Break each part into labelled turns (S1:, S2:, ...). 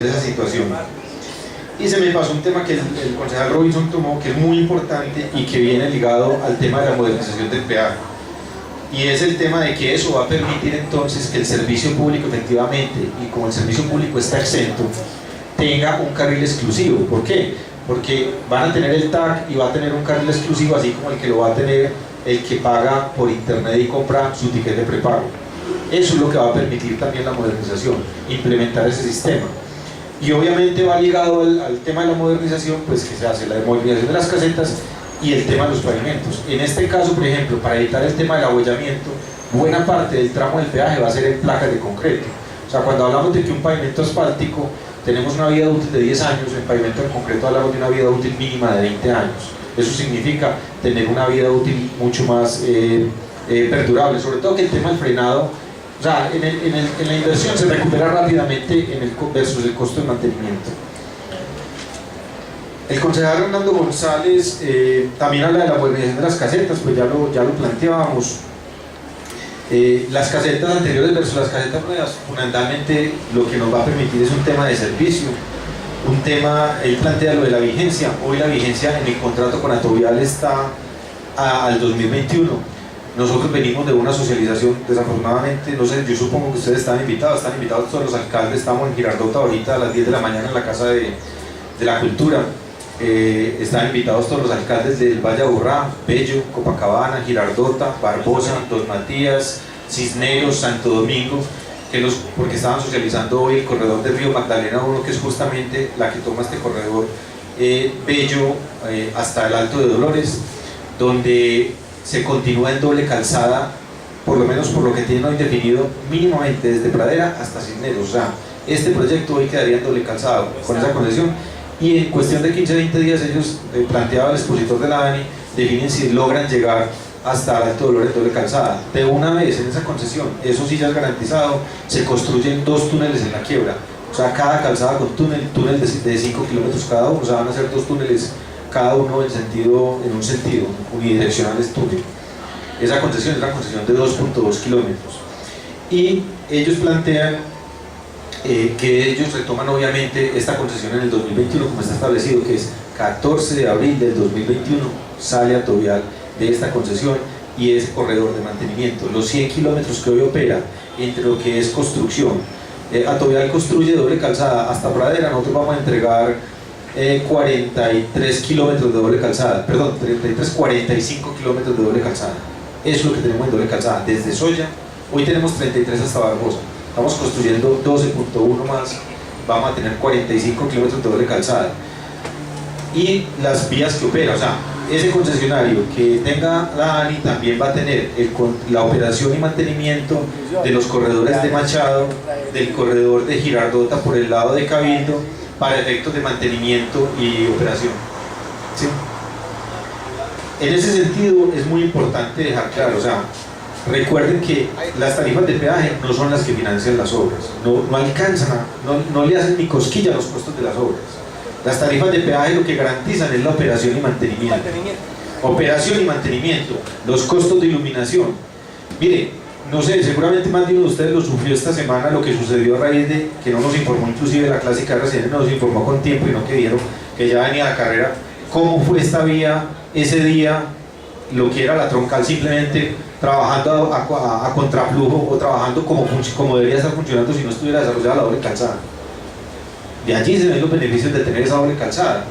S1: esa situación. Y se me pasó un tema que el concejal Robinson tomó, que es muy importante y que viene ligado al tema de la modernización del peaje. Y es el tema de que eso va a permitir entonces que el servicio público efectivamente, y como el servicio público está exento, tenga un carril exclusivo. ¿Por qué? Porque van a tener el TAC y va a tener un carril exclusivo, así como el que lo va a tener el que paga por internet y compra su ticket de prepago. Eso es lo que va a permitir también la modernización, implementar ese sistema. Y obviamente va ligado al tema de la modernización, pues que se hace la modernización de las casetas y el tema de los pavimentos. En este caso, por ejemplo, para evitar el tema del abollamiento, buena parte del tramo del peaje va a ser en placas de concreto. O sea, cuando hablamos de que un pavimento asfáltico tenemos una vida útil de 10 años, en pavimento de concreto hablamos de una vida útil mínima de 20 años. Eso significa tener una vida útil mucho más perdurable, sobre todo que el tema del frenado, o sea, en la inversión se recupera rápidamente versus el costo de mantenimiento. El concejal Hernando González también habla de la modernización de las casetas, pues ya lo planteábamos. Las casetas anteriores versus las casetas nuevas, fundamentalmente lo que nos va a permitir es un tema de servicio, un tema, él plantea lo de la vigencia. Hoy la vigencia en el contrato con Atovial está al 2021. Nosotros venimos de una socialización, desafortunadamente, no sé, yo supongo que ustedes están invitados todos los alcaldes. Estamos en Girardota ahorita a las 10 de la mañana en la Casa de la Cultura. Están invitados todos los alcaldes del Valle de Aburrá, Bello, Copacabana, Girardota, Barbosa, Dos Matías, Cisneros, Santo Domingo, porque estaban socializando hoy el corredor del Río Magdalena 1, que es justamente la que toma este corredor Bello hasta el Alto de Dolores, donde se continúa en doble calzada, por lo menos por lo que tienen hoy definido, mínimamente desde Pradera hasta Cisneros. O sea, este proyecto hoy quedaría en doble calzada con esa concesión, y en cuestión de 15-20 días ellos, planteaba el expositor de la ANI, definen si logran llegar hasta el Alto de Dolores doble calzada. De una vez en esa concesión, eso sí ya es garantizado, se construyen 2 túneles en la quiebra. O sea, cada calzada con túnel de 5 kilómetros cada uno. O sea, van a ser 2 túneles cada uno en un sentido unidireccional estudio. Esa concesión es la concesión de 2.2 kilómetros. Y ellos plantean que ellos retoman obviamente esta concesión en el 2021, como está establecido, que es 14 de abril del 2021, sale Atovial de esta concesión y es corredor de mantenimiento. Los 100 kilómetros que hoy opera entre lo que es construcción, Atovial construye doble calzada hasta Pradera, nosotros vamos a entregar 43 kilómetros de doble calzada, perdón, 45 kilómetros de doble calzada. Eso es lo que tenemos en doble calzada, desde Soya, hoy tenemos 33 hasta Barbosa, estamos construyendo 12.1 más, vamos a tener 45 kilómetros de doble calzada. Y las vías que opera, o sea, ese concesionario que tenga la ANI también va a tener la operación y mantenimiento de los corredores de Machado, del corredor de Girardota por el lado de Cabildo, para efectos de mantenimiento y operación. ¿Sí? En ese sentido es muy importante dejar claro, o sea, recuerden que las tarifas de peaje no son las que financian las obras, no alcanzan, no le hacen ni cosquilla a los costos de las obras. Las tarifas de peaje lo que garantizan es la operación y mantenimiento. Operación y mantenimiento, los costos de iluminación. Mire, no sé, seguramente más de uno de ustedes lo sufrió esta semana, lo que sucedió a raíz de que no nos informó, inclusive la clásica RCN nos informó con tiempo y no que vieron que ya venía la carrera, cómo fue esta vía ese día, lo que era la troncal simplemente trabajando a contraflujo o trabajando como debería estar funcionando si no estuviera desarrollada la doble calzada. De allí se ven los beneficios de tener esa doble calzada.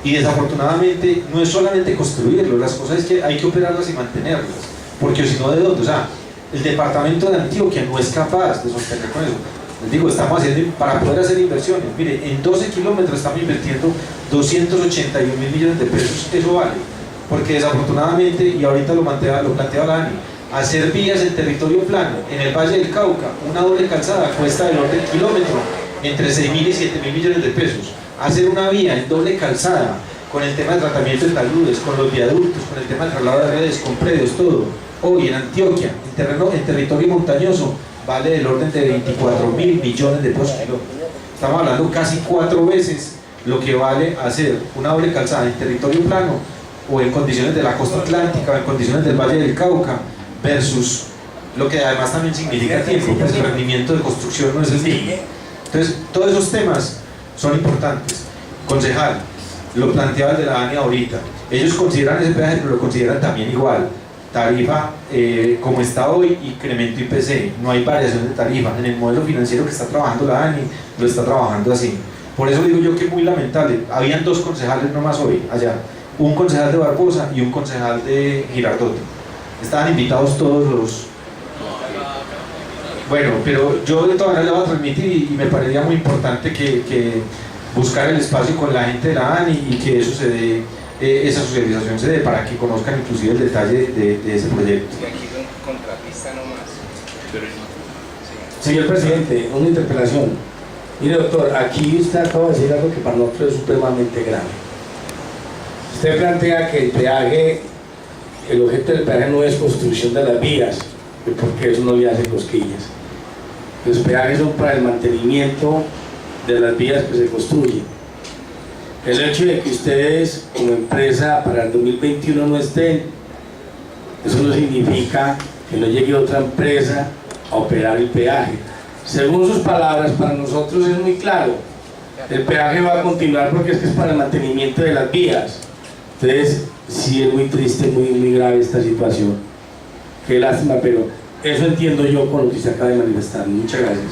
S1: Y desafortunadamente no es solamente construirlo, las cosas es que hay que operarlas y mantenerlas, porque si no, ¿de dónde? O sea, el departamento de Antioquia no es capaz de sostener con eso. Les digo, estamos haciendo, para poder hacer inversiones, mire, en 12 kilómetros estamos invirtiendo 281.000 millones de pesos, eso vale, porque desafortunadamente, y ahorita lo planteaba la ANI, hacer vías en territorio plano, en el Valle del Cauca, una doble calzada cuesta del orden kilómetro entre 6.000 y 7.000 millones de pesos. Hacer una vía en doble calzada, con el tema de tratamiento de taludes, con los viaductos, con el tema de traslado de redes, con predios, todo, hoy en Antioquia, en territorio montañoso, vale del orden de 24.000 millones de pesos. Estamos hablando casi 4 veces lo que vale hacer una doble calzada en territorio plano o en condiciones de la costa atlántica o en condiciones del Valle del Cauca, versus lo que además también significa tiempo, pues el rendimiento de construcción no es el mismo. Entonces, todos esos temas son importantes. Concejal, lo planteaba el de la ANI ahorita, ellos consideran ese peaje, pero lo consideran también igual. Tarifa como está hoy, incremento IPC, no hay variación de tarifa. En el modelo financiero que está trabajando la ANI, lo está trabajando así. Por eso digo yo que es muy lamentable. Habían dos concejales nomás hoy, allá, un concejal de Barbosa y un concejal de Girardot. Estaban invitados todos los... Bueno, pero yo de todas maneras le voy a transmitir y me parecería muy importante que buscar el espacio con la gente de la ANI y que eso se dé, esa socialización se dé para que conozcan inclusive el detalle de ese proyecto.
S2: Y aquí con contratista nomás. Pero sí.
S3: Señor presidente, una interpelación. Mire, doctor, aquí usted acaba de decir algo que para nosotros es supremamente grave. Usted plantea que el peaje, el objeto del peaje no es construcción de las vías, porque eso no le hace cosquillas. Los peajes son para el mantenimiento de las vías que se construyen. El hecho de que ustedes como empresa para el 2021 no estén, eso no significa que no llegue otra empresa a operar el peaje. Según sus palabras, para nosotros es muy claro, el peaje va a continuar porque es que es para el mantenimiento de las vías. Entonces, sí es muy triste, muy grave esta situación. Qué lástima, pero eso entiendo yo con lo que se acaba de manifestar. Muchas gracias.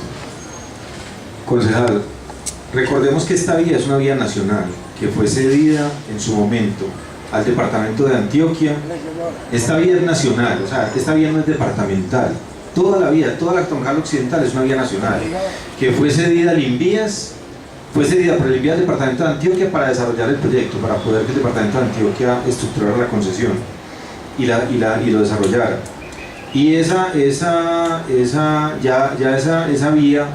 S1: Concejal, recordemos que esta vía es una vía nacional que fue cedida en su momento al departamento de Antioquia. Esta vía es nacional, o sea, esta vía no es departamental. Toda la vía, toda la troncal occidental es una vía nacional que fue cedida al Invías, fue cedida por el Invías del departamento de Antioquia para desarrollar el proyecto, para poder que el departamento de Antioquia estructurara la concesión y lo desarrollara. Y esa vía,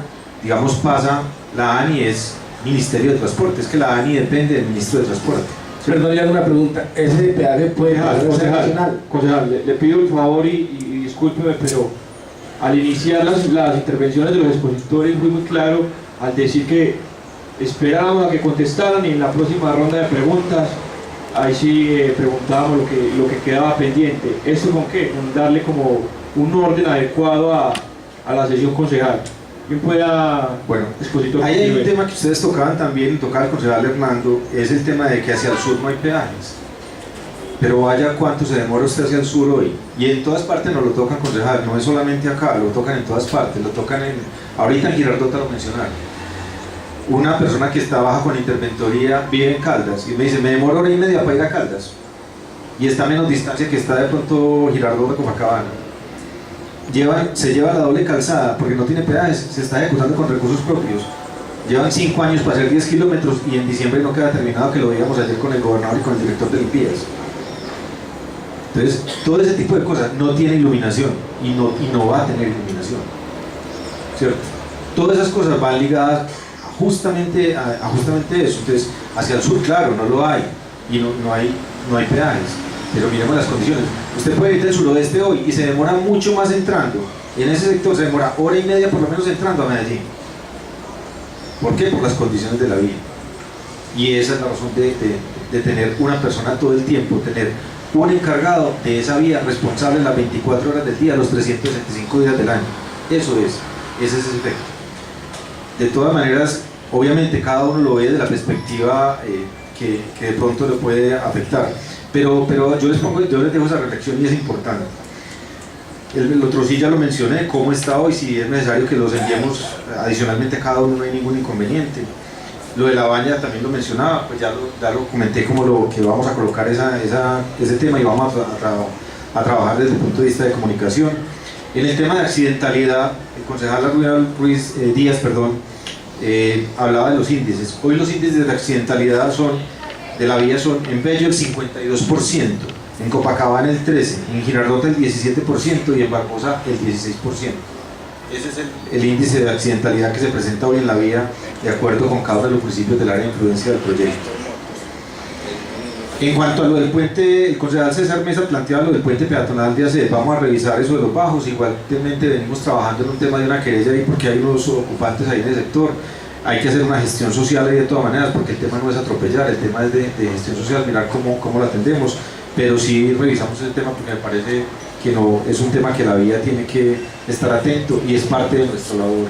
S1: digamos, pasa, la ANI es Ministerio de Transporte, es que la ANI depende del Ministro de Transporte.
S3: Perdón, ya una pregunta, ¿ese peaje puede pasar a ser nacional?
S4: Concejal, le pido el favor y discúlpeme, pero al iniciar las intervenciones de los expositores fui muy claro al decir que esperábamos a que contestaran y en la próxima ronda de preguntas ahí sí preguntábamos lo que quedaba pendiente. ¿Esto con qué? Con darle como un orden adecuado a la sesión concejal. ¿Quién pueda,
S1: bueno,
S4: expositor?
S1: Ahí hay un tema que ustedes tocaban también, tocaba el concejal Hernando, es el tema de que hacia el sur no hay peajes. Pero vaya cuánto se demora usted hacia el sur hoy. Y en todas partes nos lo tocan, concejal, no es solamente acá, lo tocan en todas partes, lo tocan ahorita en Girardota lo mencionaron. Una persona que está baja con interventoría vive en Caldas y me dice, me demoro hora y media para ir a Caldas. Y está a menos distancia que está de pronto Girardota, Copacabana. Se lleva la doble calzada porque no tiene peajes, se está ejecutando con recursos propios. Llevan 5 años para hacer 10 kilómetros y en diciembre no queda terminado, que lo veíamos ayer con el gobernador y con el director de Limpias. Entonces, todo ese tipo de cosas no tiene iluminación y no va a tener iluminación, ¿cierto? Todas esas cosas van ligadas justamente a eso. Entonces, hacia el sur, claro, no lo hay y no hay peajes, pero miremos las condiciones. Usted puede ir del suroeste hoy y se demora mucho más entrando. En ese sector se demora hora y media por lo menos entrando a Medellín. ¿Por qué? Por las condiciones de la vía. Y esa es la razón de tener una persona todo el tiempo, tener un encargado de esa vía responsable las 24 horas del día, los 365 días del año. Ese es ese efecto. De todas maneras, obviamente cada uno lo ve desde la perspectiva que de pronto le puede afectar. Pero yo les dejo esa reflexión y es importante. El otro sí ya lo mencioné, cómo está hoy, si es necesario que los enviemos adicionalmente a cada uno, no hay ningún inconveniente. Lo de la baña también lo mencionaba, pues ya lo comenté como que vamos a colocar ese tema y vamos a trabajar desde el punto de vista de comunicación. En el tema de accidentalidad, el concejal Ruiz Díaz, hablaba de los índices. Hoy los índices de accidentalidad de la vía son en Bello el 52%, en Copacabana el 13%, en Girardota el 17% y en Barbosa el 16%. Ese es el índice de accidentalidad que se presenta hoy en la vía, de acuerdo con cada uno de los municipios del área de influencia del proyecto. En cuanto a lo del puente, el concejal César Mesa planteaba lo del puente peatonal de ACED. Vamos a revisar eso de los bajos. Igualmente venimos trabajando en un tema de una querella ahí porque hay unos ocupantes ahí en el sector. Hay que hacer una gestión social ahí de todas maneras, porque el tema no es atropellar, el tema es de gestión social, mirar cómo lo atendemos. Pero sí revisamos ese tema porque me parece que no es un tema que la vía tiene que estar atento y es parte de nuestra labor.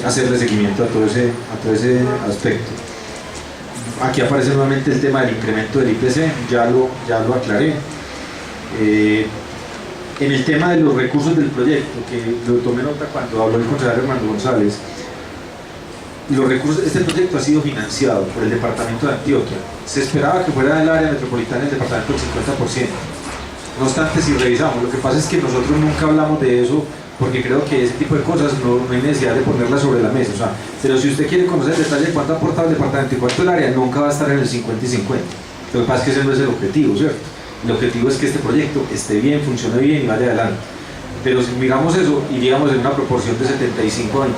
S1: hacerle seguimiento a todo ese aspecto. Aquí aparece nuevamente el tema del incremento del IPC, ya lo aclaré. En el tema de los recursos del proyecto, que lo tomé nota cuando habló el concejal Armando González, este proyecto ha sido financiado por el departamento de Antioquia. Se esperaba que fuera del área metropolitana del departamento del 50%. No obstante, si revisamos, lo que pasa es que nosotros nunca hablamos de eso porque creo que ese tipo de cosas no hay necesidad de ponerlas sobre la mesa. O sea, pero si usted quiere conocer el detalle de cuánto ha aportado el departamento y cuánto el área, nunca va a estar en el 50 y 50. Lo que pasa es que ese no es el objetivo, ¿cierto? El objetivo es que este proyecto esté bien, funcione bien y vaya adelante. Pero si miramos eso, iríamos en una proporción de 75 a 25%.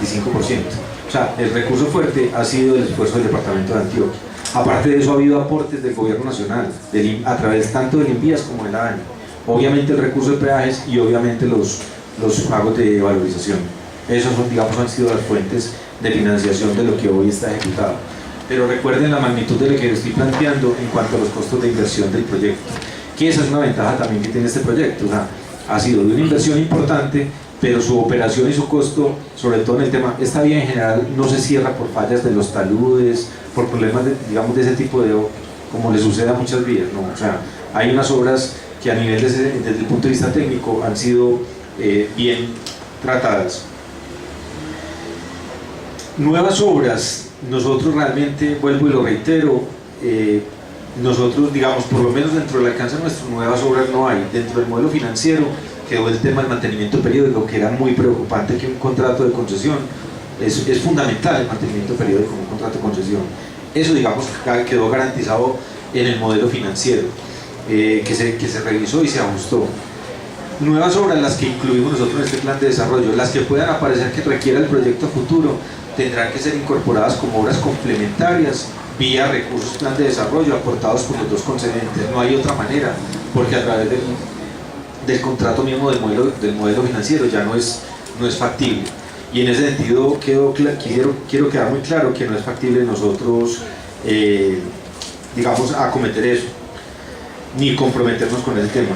S1: O sea, el recurso fuerte ha sido el esfuerzo del departamento de Antioquia. Aparte de eso, ha habido aportes del gobierno nacional, a través tanto del INVIAS como de la ANI. Obviamente el recurso de peajes y obviamente los pagos de valorización. Esos son, digamos, han sido las fuentes de financiación de lo que hoy está ejecutado. Pero recuerden la magnitud de lo que estoy planteando en cuanto a los costos de inversión del proyecto, que esa es una ventaja también que tiene este proyecto. O sea, ha sido de una inversión importante, pero su operación y su costo, sobre todo en el tema, esta vía en general no se cierra por fallas de los taludes, por problemas digamos de ese tipo de, como le sucede a muchas vías, ¿no? O sea, hay unas obras que a nivel desde el punto de vista técnico han sido bien tratadas. Nuevas obras, nosotros realmente, vuelvo y lo reitero, nosotros, digamos, por lo menos dentro del alcance de nuestras nuevas obras no hay. Dentro del modelo financiero quedó el tema del mantenimiento periódico, que era muy preocupante, que un contrato de concesión es fundamental, el mantenimiento periódico de un contrato de concesión. Eso, digamos, quedó garantizado en el modelo financiero, que se revisó y se ajustó. Nuevas obras, las que incluimos nosotros en este plan de desarrollo, las que puedan aparecer que requiera el proyecto futuro, tendrán que ser incorporadas como obras complementarias vía recursos plan de desarrollo aportados por los dos concedentes. No hay otra manera, porque a través del contrato mismo del modelo financiero ya no es factible. Y en ese sentido quiero quedar muy claro que no es factible nosotros digamos acometer eso, ni comprometernos con ese tema.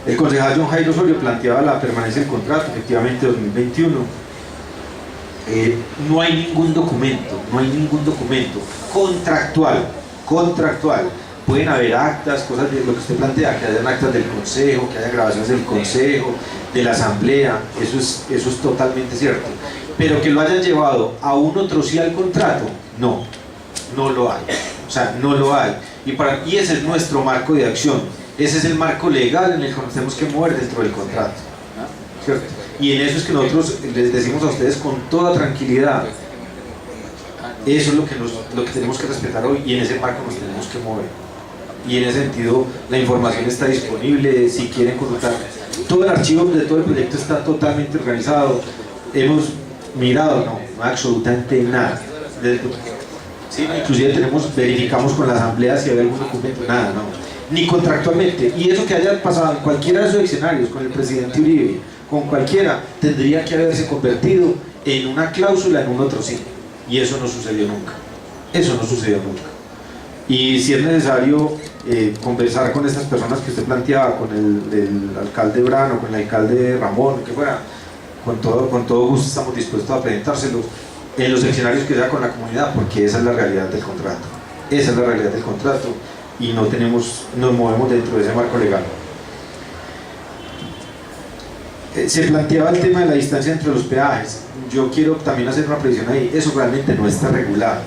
S1: El concejal John Jairo Osorio planteaba la permanencia del contrato, efectivamente 2021. No hay ningún documento contractual. Pueden haber actas, cosas de lo que usted plantea, que hayan actas del consejo, que haya grabaciones del consejo, de la asamblea, eso es totalmente cierto. Pero que lo hayan llevado a un otro sí al contrato, no lo hay. O sea, no lo hay. Y ese es nuestro marco de acción. Ese es el marco legal en el que nos tenemos que mover dentro del contrato, ¿cierto? Y en eso es que nosotros les decimos a ustedes con toda tranquilidad, eso es lo que tenemos que respetar hoy, y en ese marco nos tenemos que mover. Y en ese sentido la información está disponible, si quieren consultar. Todo el archivo de todo el proyecto está totalmente organizado. Hemos mirado, no absolutamente nada. Sí, inclusive verificamos con la asamblea si había algún documento, nada, no. Ni contractualmente. Y eso que haya pasado en cualquiera de esos escenarios, con el presidente Uribe, con cualquiera, tendría que haberse convertido en una cláusula en un otro sí. Y eso no sucedió nunca. Y si es necesario conversar con estas personas que usted planteaba, con el alcalde Brano, con el alcalde Ramón, que fuera, con todo gusto estamos dispuestos a presentárselos en los escenarios que sea con la comunidad, porque esa es la realidad del contrato. Y nos movemos dentro de ese marco legal. Se planteaba el tema de la distancia entre los peajes. Yo quiero también hacer una precisión ahí. Eso realmente no está regulado.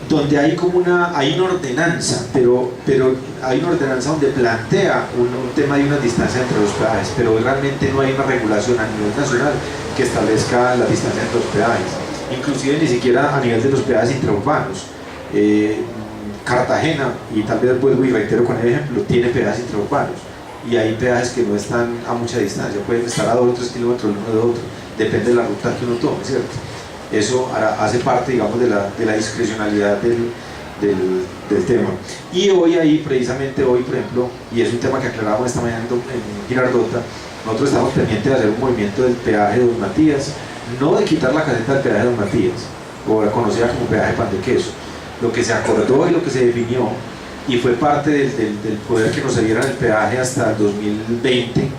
S1: Donde hay hay una ordenanza, pero hay una ordenanza donde plantea un tema de una distancia entre los peajes, pero realmente no hay una regulación a nivel nacional que establezca la distancia entre los peajes. Inclusive ni siquiera a nivel de los peajes intraurbanos. Cartagena, y tal vez vuelvo y reitero con el ejemplo, tiene peajes intraurbanos, y hay peajes que no están a mucha distancia, pueden estar a 2 o 3 kilómetros uno de otro, depende de la ruta que uno tome, ¿cierto? Eso hace parte, digamos, de la discrecionalidad del tema. Y precisamente hoy, por ejemplo, y es un tema que aclaramos esta mañana en Girardota, nosotros estamos pendientes de hacer un movimiento del peaje de Don Matías, no de quitar la caseta del peaje de Don Matías, o conocida como peaje Pan de Queso. Lo que se acordó y lo que se definió, y fue parte del poder que nos dieran el peaje hasta el 2020,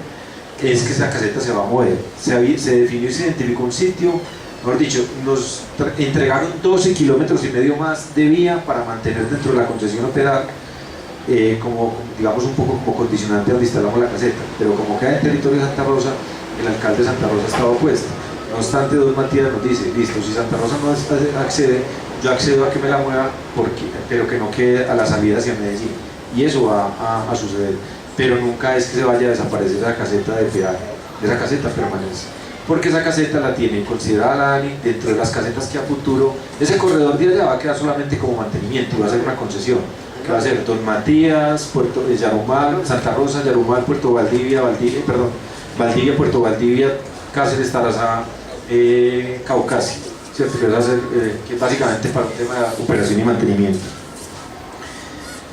S1: es que esa caseta se va a mover. Se definió y se identificó un sitio mejor dicho, nos entregaron 12 kilómetros y medio más de vía para mantener dentro de la concesión operar, como, digamos, un poco como condicionante donde instalamos la caseta, pero como queda en territorio de Santa Rosa, el alcalde de Santa Rosa estaba opuesto. No obstante, don Matías nos dice, listo, si Santa Rosa no accede, yo accedo a que me la mueva, pero que no quede a la salida hacia Medellín, y eso va a suceder, pero nunca es que se vaya a desaparecer esa caseta de peaje, esa caseta permanece, porque esa caseta la tiene considerada la ANI dentro de las casetas que a futuro, ese corredor de allá va a quedar solamente como mantenimiento, va a ser una concesión, que va a ser Don Matías, Puerto Yarumal, Santa Rosa, Yarumal, Puerto Valdivia, Valdivia, Puerto Valdivia, Cáceres, Tarazá, Caucasia, ¿cierto? Que va a ser que básicamente para un tema de operación y mantenimiento.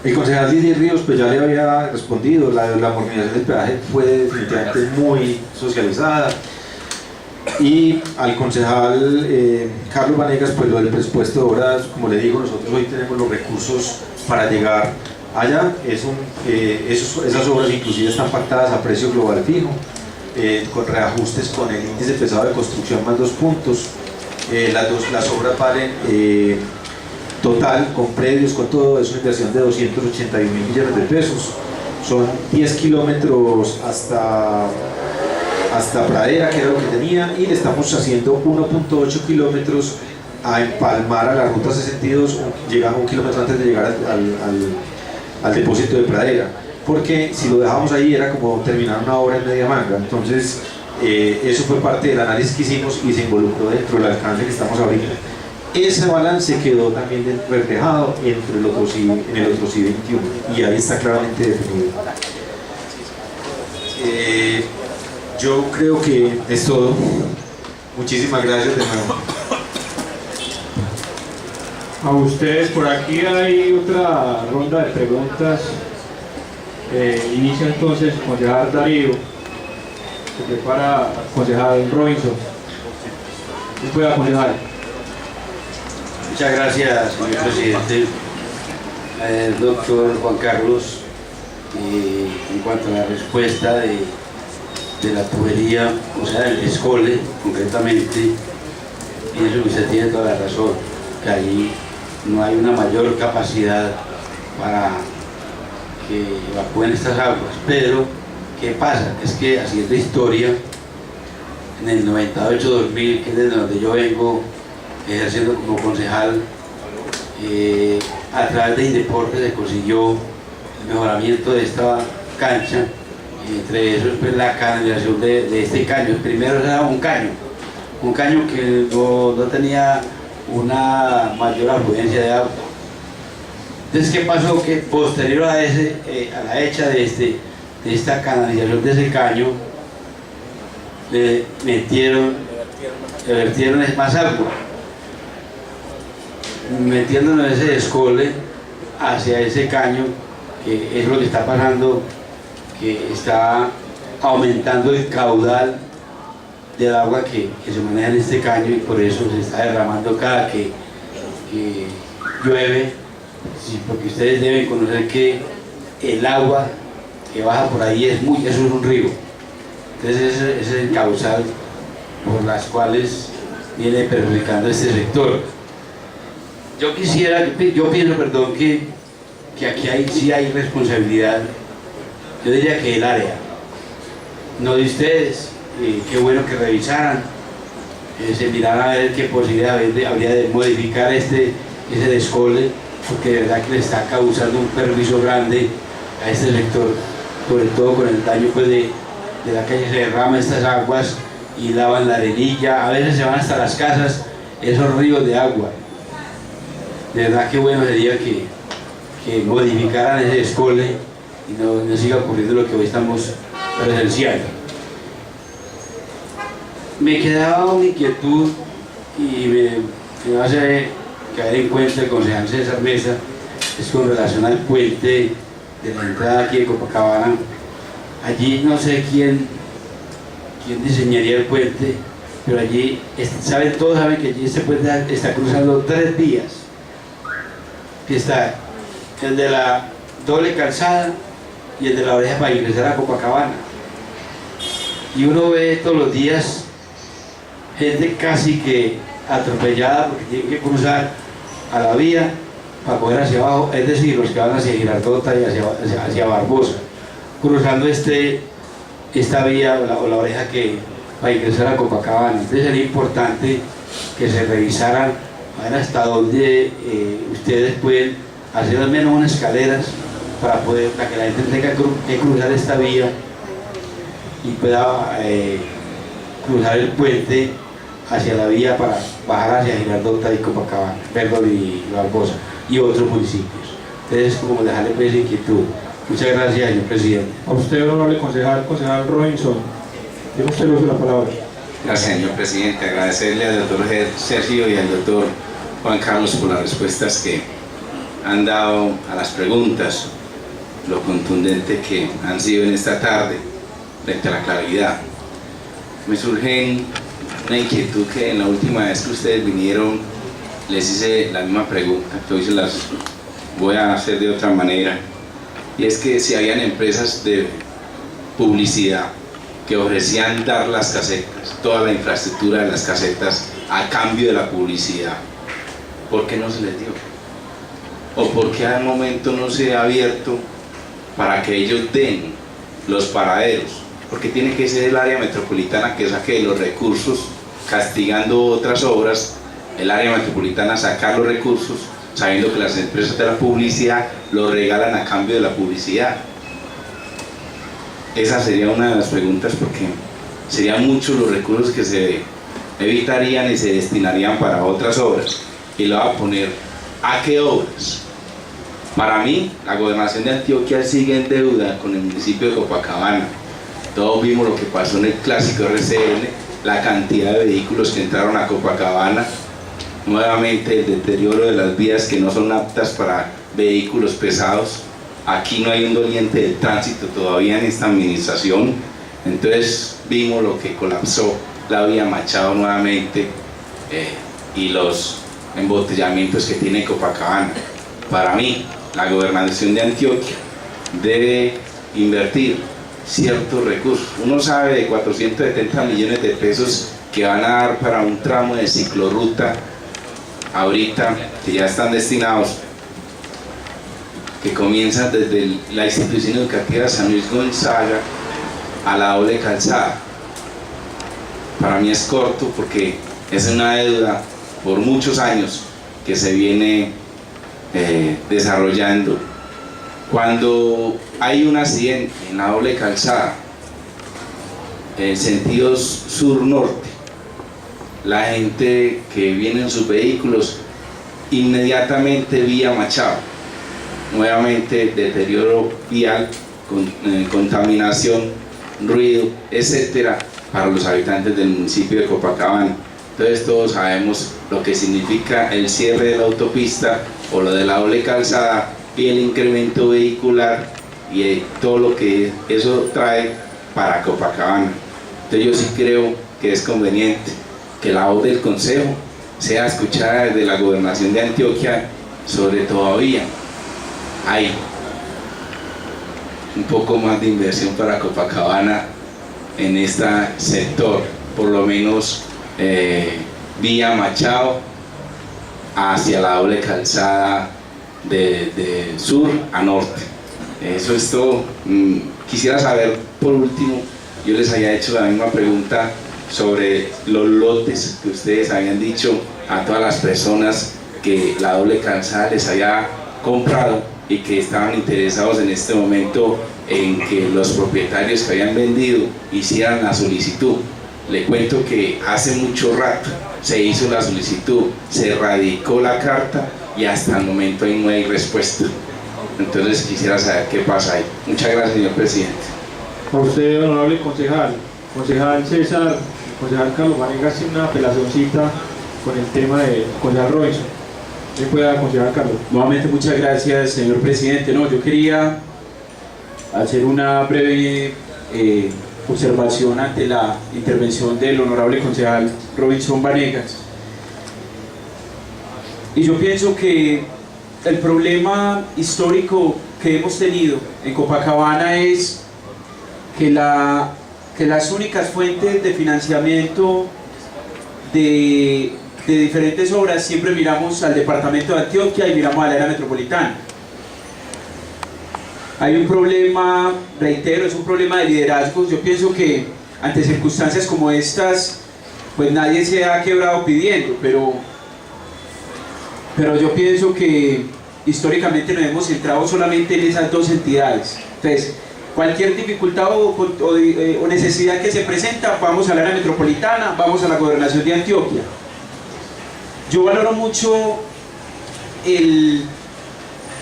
S1: El concejal Didier Ríos pues ya le había respondido, la modernización del peaje fue definitivamente muy socializada, y al concejal Carlos Vanegas pues lo del presupuesto de obras, como le digo, nosotros hoy tenemos los recursos para llegar allá, esas obras inclusive están pactadas a precio global fijo, con reajustes con el índice pesado de construcción más 2 puntos, las obras valen total, con predios, con todo, es una inversión de 281 mil millones de pesos, son 10 kilómetros hasta Pradera, que era lo que tenía, y le estamos haciendo 1.8 kilómetros a Empalmar, a la ruta 62, llega 1 kilómetro antes de llegar al depósito de Pradera, porque si lo dejamos ahí era como terminar una obra en media manga. Entonces eso fue parte del análisis que hicimos y se involucró dentro del alcance que estamos ahorita. Ese balance quedó también reflejado en el otro CI 21, y ahí está claramente definido. Yo creo que es todo. Muchísimas gracias de nuevo.
S4: A ustedes, por aquí hay otra ronda de preguntas. Inicia entonces el concejal Darío, se prepara el concejal Robinson. ¿Qué puede aconsejar?
S5: Muchas gracias, señor presidente. Doctor Juan Carlos, en cuanto a la respuesta de la tubería, o sea, del escole, concretamente, pienso que usted tiene toda la razón, que ahí no hay una mayor capacidad para que evacúen estas aguas, pero ¿qué pasa? Es que haciendo historia, en el 98-2000, que es desde donde yo vengo ejerciendo como concejal, a través de Indeportes se consiguió el mejoramiento de esta cancha, entre esos pues la canalización de este caño. Primero era un caño que no tenía una mayor afluencia de agua. Entonces, ¿qué pasó? Que posterior a la hecha de esta canalización de ese caño, le vertieron más agua, metiéndonos ese escole hacia ese caño, que es lo que está pasando, que está aumentando el caudal del agua que se maneja en este caño, y por eso se está derramando cada que llueve. Sí, porque ustedes deben conocer que el agua que baja por ahí eso es un río. Entonces ese es el causal por las cuales viene perjudicando este sector. Yo pienso que aquí sí hay responsabilidad, yo diría que el área, no de ustedes. Qué bueno que revisaran, se miraran a ver qué posibilidad habría de modificar ese descole, porque de verdad que le está causando un perjuicio grande a este sector, sobre todo con el daño pues, de la calle. Se derraman estas aguas y lavan la arenilla, a veces se van hasta las casas esos ríos de agua. De verdad que bueno sería que modificaran ese descole y no siga ocurriendo lo que hoy estamos presenciando. Me quedaba una inquietud y me hace caer en cuenta el concejal César Mesa, es con relación al puente de la entrada aquí de Copacabana. Allí no sé quién diseñaría el puente, pero allí todos saben que allí este puente está cruzando 3 vías, que está el de la doble calzada y el de la oreja para ingresar a Copacabana, y uno ve todos los días gente casi que atropellada porque tienen que cruzar a la vía para coger hacia abajo, es decir, los que van hacia Girardota y hacia Barbosa, cruzando esta vía o la oreja que para ingresar a Copacabana. Entonces sería importante que se revisaran a ver hasta dónde ustedes pueden hacer al menos unas escaleras para que la gente tenga que cruzar esta vía y pueda cruzar el puente hacia la vía para bajar hacia Girardota y Copacabana, perdón, y Barbosa y otros municipios. Entonces, como dejarle pues inquietud. Muchas gracias, señor presidente.
S4: A usted, honorable concejal Robinson, tiene usted el uso de la palabra.
S2: Gracias, señor presidente. Agradecerle al doctor Sergio y al doctor Juan Carlos por las respuestas que han dado a las preguntas, lo contundente que han sido en esta tarde frente a la claridad. Me surge una inquietud que en la última vez que ustedes vinieron les hice la misma pregunta, que hoy se las voy a hacer de otra manera, y es que si habían empresas de publicidad que ofrecían dar las casetas, toda la infraestructura de las casetas a cambio de la publicidad, ¿por qué no se les dio? ¿O por qué al momento no se ha abierto para que ellos den los paraderos? Porque tiene que ser el área metropolitana que saque los recursos, castigando otras obras, el área metropolitana sacar los recursos, sabiendo que las empresas de la publicidad los regalan a cambio de la publicidad. Esa sería una de las preguntas, porque serían muchos los recursos que se evitarían y se destinarían para otras obras. Y lo va a poner, ¿a qué obras? Para mí, la gobernación de Antioquia sigue en deuda con el municipio de Copacabana. Todos vimos lo que pasó en el clásico RCN, la cantidad de vehículos que entraron a Copacabana, nuevamente el deterioro de las vías que no son aptas para vehículos pesados. Aquí no hay un doliente del tránsito todavía en esta administración. Entonces vimos lo que colapsó la vía Machado nuevamente y los embotellamientos que tiene Copacabana. Para mí, la gobernación de Antioquia debe invertir ciertos recursos. Uno sabe de 470 millones de pesos que van a dar para un tramo de ciclorruta ahorita, que ya están destinados, que comienza desde la institución educativa San Luis Gonzaga a la doble calzada. Para mí es corto porque es una deuda por muchos años que se viene desarrollando. Cuando hay un accidente en la doble calzada en sentidos sur-norte, la gente que viene en sus vehículos inmediatamente vía Machado, nuevamente deterioro vial, contaminación, ruido, etcétera, para los habitantes del municipio de Copacabana. Entonces todos sabemos lo que significa el cierre de la autopista o lo de la doble calzada y el incremento vehicular y todo lo que eso trae para Copacabana. Entonces yo sí creo que es conveniente que la voz del Consejo sea escuchada desde la gobernación de Antioquia, sobre todavía hay un poco más de inversión para Copacabana en este sector, por lo menos vía Machado hacia la doble calzada de sur a norte. Eso es todo. Quisiera saber, por último, yo les había hecho la misma pregunta sobre los lotes que ustedes habían dicho a todas las personas que la doble calzada les había comprado y que estaban interesados en este momento en que los propietarios que habían vendido hicieran la solicitud. Le cuento que hace mucho rato se hizo la solicitud, se radicó la carta y hasta el momento ahí no hay respuesta. Entonces quisiera saber qué pasa ahí. Muchas gracias, señor presidente.
S4: A usted, honorable concejal César, concejal Carlos Vanegas tiene una apelacióncita con el tema de concejal Robinson. ¿Qué puede dar, concejal Carlos?
S6: Nuevamente muchas gracias, señor presidente. No, yo quería hacer una breve observación ante la intervención del honorable concejal Robinson Vanegas. Y yo pienso que el problema histórico que hemos tenido en Copacabana es que las únicas fuentes de financiamiento de de diferentes obras, siempre miramos al departamento de Antioquia y miramos al área metropolitana. Hay un problema, reitero, es un problema de liderazgos. Yo pienso que ante circunstancias como estas, pues nadie se ha quebrado pidiendo, pero yo pienso que históricamente nos hemos centrado solamente en esas dos entidades. Entonces, cualquier dificultad o necesidad que se presenta, vamos al área metropolitana, vamos a la gobernación de Antioquia. Yo valoro mucho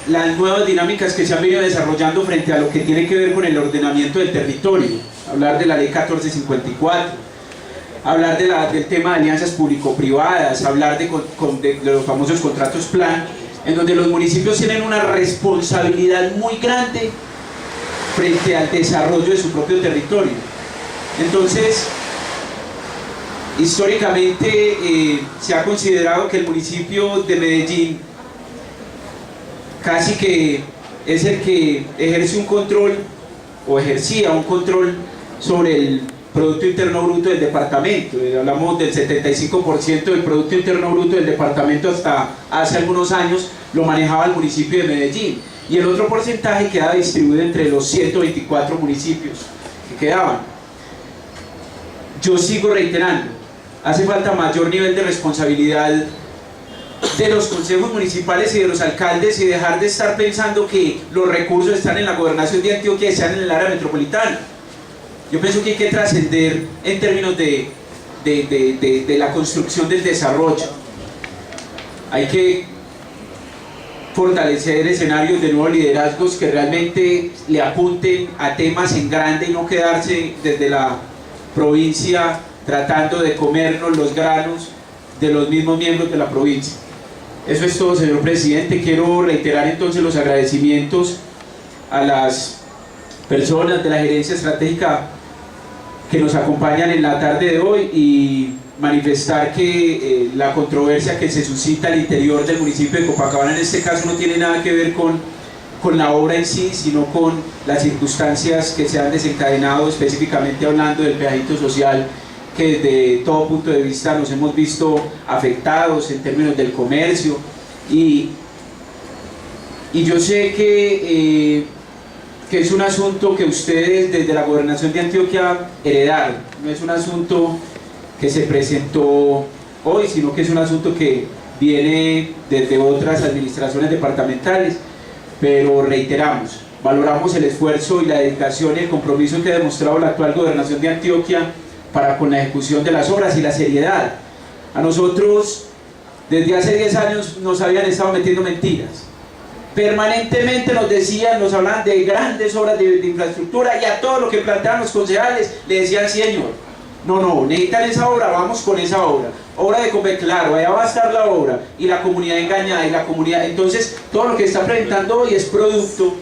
S6: las nuevas dinámicas que se han venido desarrollando frente a lo que tiene que ver con el ordenamiento del territorio. Hablar de la ley 1454, hablar del tema de alianzas público-privadas, hablar de los famosos contratos plan, en donde los municipios tienen una responsabilidad muy grande frente al desarrollo de su propio territorio. Entonces, históricamente se ha considerado que el municipio de Medellín casi que es el que ejerce un control o ejercía un control sobre el Producto Interno Bruto del departamento. Hablamos del 75% del Producto Interno Bruto del departamento. Hasta hace algunos años lo manejaba el municipio de Medellín, y el otro porcentaje quedaba distribuido entre los 124 municipios que quedaban. Yo sigo reiterando, hace falta mayor nivel de responsabilidad de los consejos municipales y de los alcaldes, y dejar de estar pensando que los recursos están en la gobernación de Antioquia y están en el área metropolitana. Yo pienso que hay que trascender en términos de la construcción del desarrollo. Hay que fortalecer escenarios de nuevos liderazgos que realmente le apunten a temas en grande y no quedarse desde la provincia tratando de comernos los granos de los mismos miembros de la provincia. Eso es todo, señor presidente. Quiero reiterar entonces los agradecimientos a las personas de la gerencia estratégica que nos acompañan en la tarde de hoy, y manifestar que la controversia que se suscita al interior del municipio de Copacabana en este caso no tiene nada que ver con la obra en sí, sino con las circunstancias que se han desencadenado, específicamente hablando del peajito social, que desde todo punto de vista nos hemos visto afectados en términos del comercio, y yo sé que es un asunto que ustedes desde la gobernación de Antioquia heredaron. No es un asunto que se presentó hoy, sino que es un asunto que viene desde otras administraciones departamentales, pero reiteramos, valoramos el esfuerzo y la dedicación y el compromiso que ha demostrado la actual gobernación de Antioquia para con la ejecución de las obras y la seriedad. A nosotros desde hace 10 años nos habían estado metiendo mentiras. Permanentemente nos decían, nos hablaban de grandes obras de infraestructura, y a todo lo que planteaban los concejales le decían: sí, señor, no, necesitan esa obra, vamos con esa obra de Cope, claro, allá va a estar la obra, y la comunidad engañada, y la comunidad. Entonces todo lo que está presentando hoy es producto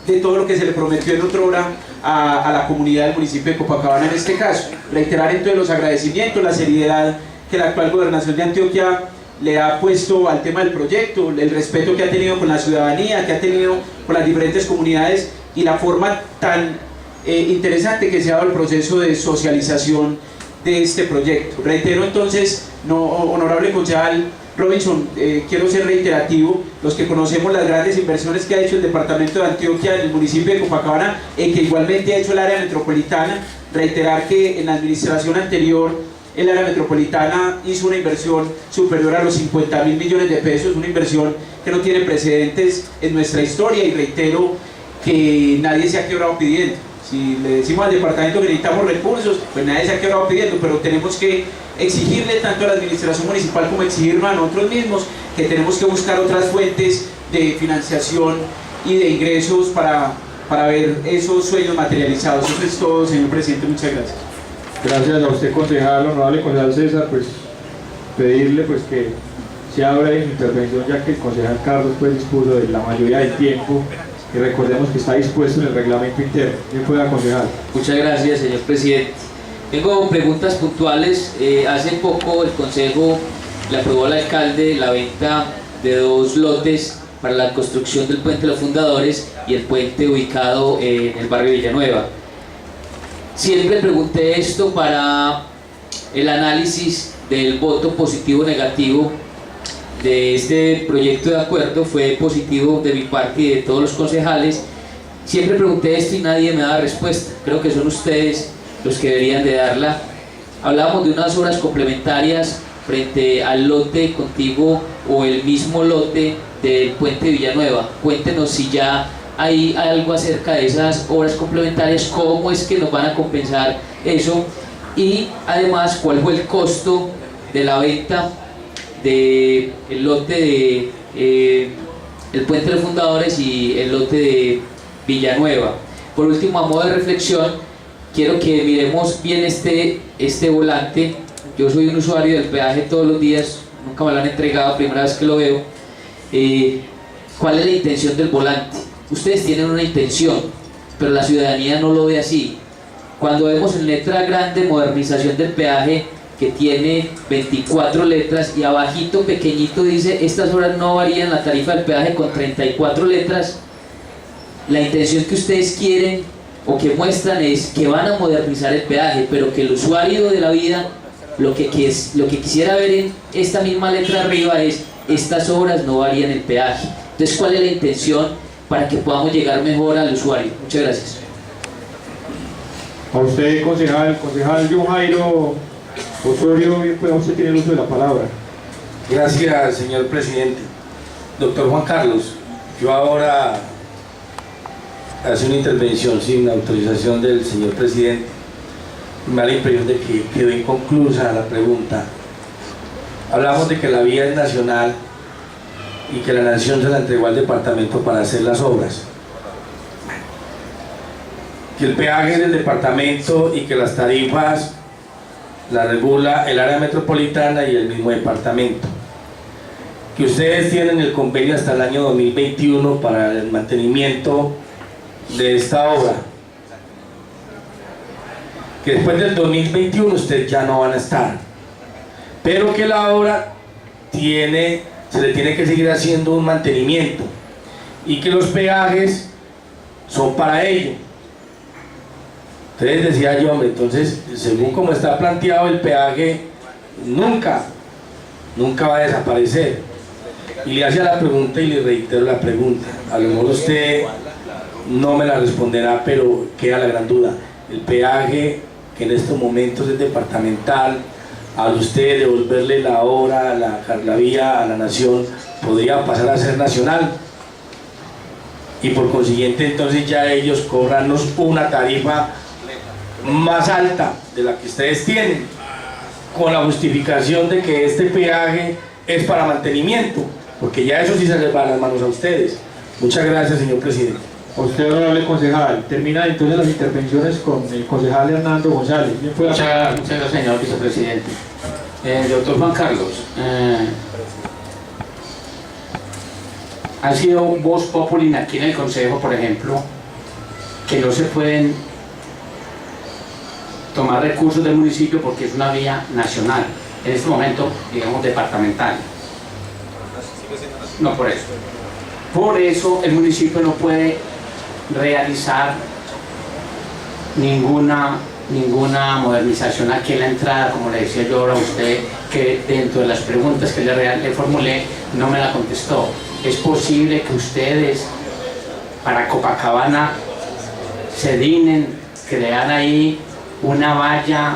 S6: de todo lo que se le prometió en otra hora a la comunidad del municipio de Copacabana en este caso. Reiterar entonces los agradecimientos, la seriedad que la actual gobernación de Antioquia le ha puesto al tema del proyecto, el respeto que ha tenido con la ciudadanía, que ha tenido con las diferentes comunidades, y la forma tan interesante que se ha dado el proceso de socialización de este proyecto. Reitero entonces, honorable concejal Robinson, quiero ser reiterativo: los que conocemos las grandes inversiones que ha hecho el departamento de Antioquia en el municipio de Copacabana, que igualmente ha hecho el área metropolitana, reiterar que en la administración anterior el área metropolitana hizo una inversión superior a los 50.000 millones de pesos, una inversión que no tiene precedentes en nuestra historia, y reitero que nadie se ha quebrado pidiendo. Si le decimos al departamento que necesitamos recursos, pues nadie se ha quebrado pidiendo, pero tenemos que exigirle tanto a la administración municipal como exigirnos a nosotros mismos que tenemos que buscar otras fuentes de financiación y de ingresos para ver esos sueños materializados. Eso es todo, señor presidente, muchas gracias.
S4: Gracias a usted, concejal, honorable concejal César. Pues pedirle pues que se abra en su intervención, ya que el concejal Carlos pues dispuso de la mayoría del tiempo, y recordemos que está dispuesto en el reglamento interno. ¿Quién puede aconsejar?
S7: Muchas gracias, señor presidente. Tengo preguntas puntuales. Hace poco el consejo le aprobó al alcalde la venta de 2 lotes para la construcción del puente de los Fundadores y el puente ubicado en el barrio Villanueva. Siempre pregunté esto para el análisis del voto positivo o negativo de este proyecto de acuerdo. Fue positivo de mi parte y de todos los concejales. Siempre pregunté esto y nadie me daba respuesta. Creo que son ustedes los que deberían de darla. Hablábamos de unas obras complementarias frente al lote contiguo o el mismo lote del puente Villanueva. Cuéntenos si ya hay algo acerca de esas obras complementarias, cómo es que nos van a compensar eso, y además cuál fue el costo de la venta del lote de el puente de los fundadores y el lote de Villanueva. Por último, a modo de reflexión, quiero que miremos bien este volante. Yo soy un usuario del peaje todos los días, nunca me lo han entregado, primera vez que lo veo. ¿Cuál es la intención del volante? Ustedes tienen una intención, pero la ciudadanía no lo ve así. Cuando vemos en letra grande modernización del peaje, que tiene 24 letras, y abajito pequeñito dice estas obras no varían la tarifa del peaje, con 34 letras, la intención que ustedes quieren o que muestran es que van a modernizar el peaje, pero que el usuario de la vida lo que quisiera ver en esta misma letra arriba es: estas obras no varían el peaje. Entonces, ¿cuál es la intención para que podamos llegar mejor al usuario? Muchas gracias.
S4: A usted, concejal John Jairo Osorio, bien pueda, usted tiene el uso de la palabra.
S3: Gracias, señor presidente. Doctor Juan Carlos, yo ahora hace una intervención sin autorización del señor presidente. Me da la impresión de que quedó inconclusa la pregunta. Hablamos de que la vía es nacional y que la nación se la entregó al departamento para hacer las obras, que el peaje es del departamento y que las tarifas las regula el área metropolitana y el mismo departamento, que ustedes tienen el convenio hasta el año 2021 para el mantenimiento de esta obra, que después del 2021 ustedes ya no van a estar, pero que la obra se le tiene que seguir haciendo un mantenimiento y que los peajes son para ello. Entonces decía yo, hombre, entonces según como está planteado el peaje nunca va a desaparecer. Y le hacía la pregunta y le reitero la pregunta, a lo mejor usted no me la responderá, pero queda la gran duda. El peaje que en estos momentos es departamental, al usted devolverle la obra, la vía a la nación, podría pasar a ser nacional, y por consiguiente entonces ya ellos cobrarnos una tarifa más alta de la que ustedes tienen, con la justificación de que este peaje es para mantenimiento, porque ya eso sí se les va a las manos a ustedes. Muchas gracias, señor presidente.
S4: A usted, honorable concejal. Termina entonces las intervenciones con el concejal Hernando González.
S5: Muchas gracias, señor vicepresidente. Doctor Juan Carlos, ha sido voz populi aquí en el Consejo, por ejemplo, que no se pueden tomar recursos del municipio porque es una vía nacional, en este momento, digamos, departamental. No, por eso. Por eso el municipio no puede realizar ninguna modernización aquí en la entrada, como le decía yo ahora a usted, que dentro de las preguntas que le formulé no me la contestó. ¿Es posible que ustedes para Copacabana se dignen crear ahí una valla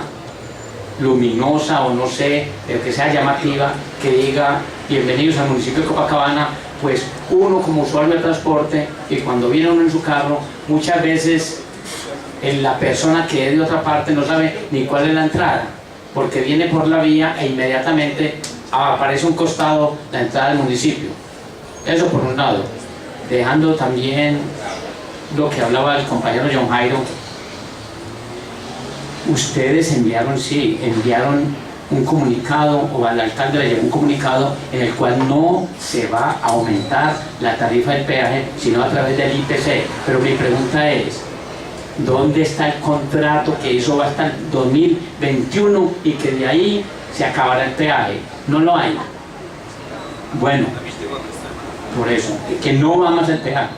S5: luminosa o no sé, pero que sea llamativa, que diga bienvenidos al municipio de Copacabana? Pues uno como usuario de transporte, y cuando viene uno en su carro, muchas veces la persona que es de otra parte no sabe ni cuál es la entrada, porque viene por la vía e inmediatamente aparece un costado la entrada del municipio. Eso por un lado. Dejando también lo que hablaba el compañero John Jairo, ustedes enviaron un comunicado, o al alcalde le llegó un comunicado en el cual no se va a aumentar la tarifa del peaje, sino a través del IPC. Pero mi pregunta es, ¿dónde está el contrato que hizo hasta el 2021 y que de ahí se acabará el peaje? No lo hay. Bueno, por eso, que no va más el peaje.